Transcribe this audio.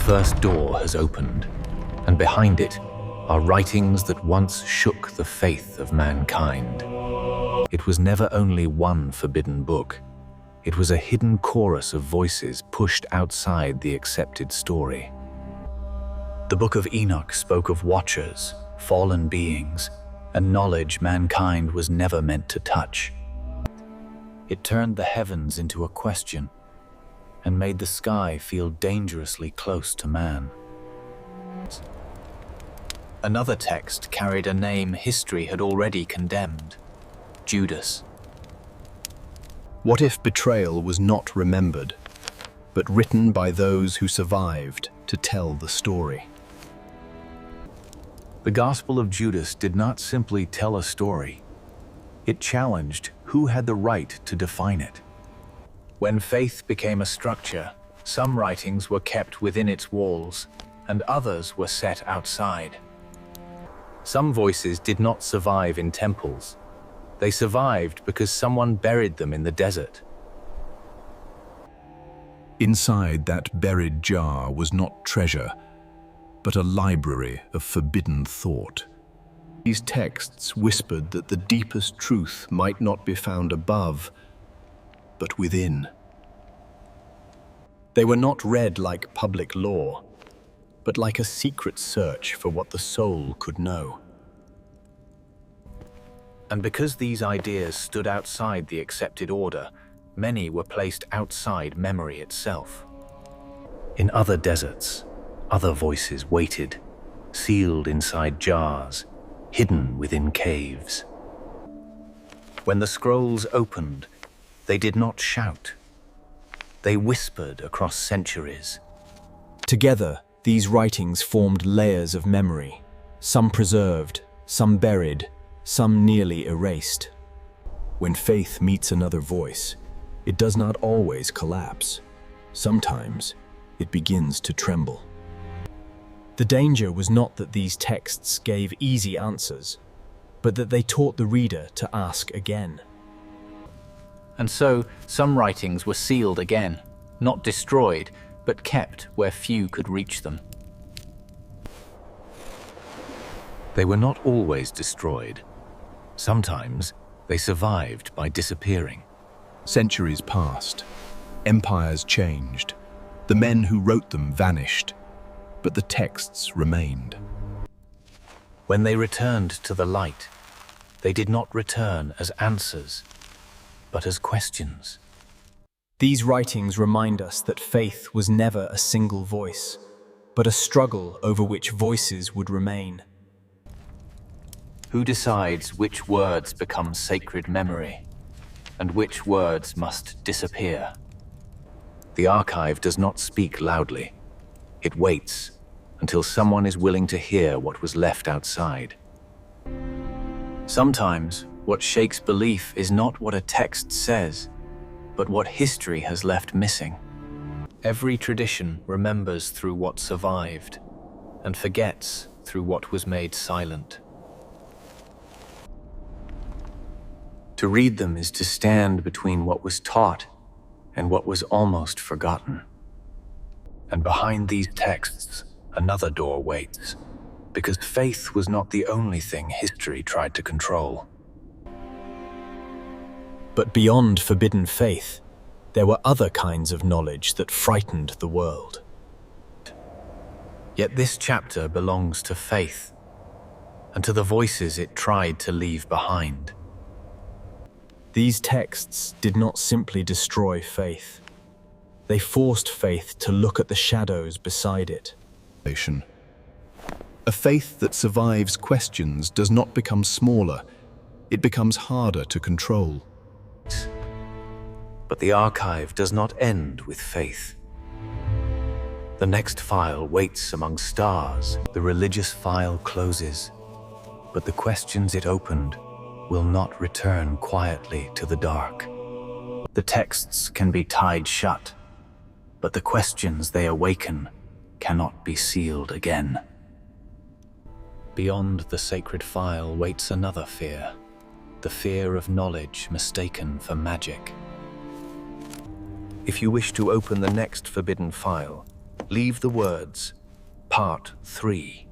first door has opened, and behind it are writings that once shook the faith of mankind. It was never only one forbidden book. It was a hidden chorus of voices pushed outside the accepted story. The Book of Enoch spoke of watchers, fallen beings, and knowledge mankind was never meant to touch. It turned the heavens into a question and made the sky feel dangerously close to man. Another text carried a name history had already condemned: Judas. What if betrayal was not remembered, but written by those who survived to tell the story? The Gospel of Judas did not simply tell a story. It challenged who had the right to define it. When faith became a structure, some writings were kept within its walls, and others were set outside. Some voices did not survive in temples. They survived because someone buried them in the desert. Inside that buried jar was not treasure, but a library of forbidden thought. These texts whispered that the deepest truth might not be found above, but within. They were not read like public law, but like a secret search for what the soul could know. And because these ideas stood outside the accepted order, many were placed outside memory itself. In other deserts, other voices waited, sealed inside jars, hidden within caves. When the scrolls opened, they did not shout. They whispered across centuries. Together, these writings formed layers of memory, some preserved, some buried, some nearly erased. When faith meets another voice, it does not always collapse. Sometimes it begins to tremble. The danger was not that these texts gave easy answers, but that they taught the reader to ask again. And so, some writings were sealed again, not destroyed, but kept where few could reach them. They were not always destroyed. Sometimes they survived by disappearing. Centuries passed. Empires changed. The men who wrote them vanished, but the texts remained. When they returned to the light, they did not return as answers, but as questions. These writings remind us that faith was never a single voice, but a struggle over which voices would remain. Who decides which words become sacred memory, and which words must disappear? The archive does not speak loudly. It waits until someone is willing to hear what was left outside. Sometimes, what shakes belief is not what a text says, but what history has left missing. Every tradition remembers through what survived, and forgets through what was made silent. To read them is to stand between what was taught and what was almost forgotten. And behind these texts, another door waits, because faith was not the only thing history tried to control. But beyond forbidden faith, there were other kinds of knowledge that frightened the world. Yet this chapter belongs to faith, and to the voices it tried to leave behind. These texts did not simply destroy faith. They forced faith to look at the shadows beside it. A faith that survives questions does not become smaller, it becomes harder to control. But the archive does not end with faith. The next file waits among stars. The religious file closes, but the questions it opened will not return quietly to the dark. The texts can be tied shut, but the questions they awaken cannot be sealed again. Beyond the sacred file waits another fear, the fear of knowledge mistaken for magic. If you wish to open the next forbidden file, Leave the words, Part 3.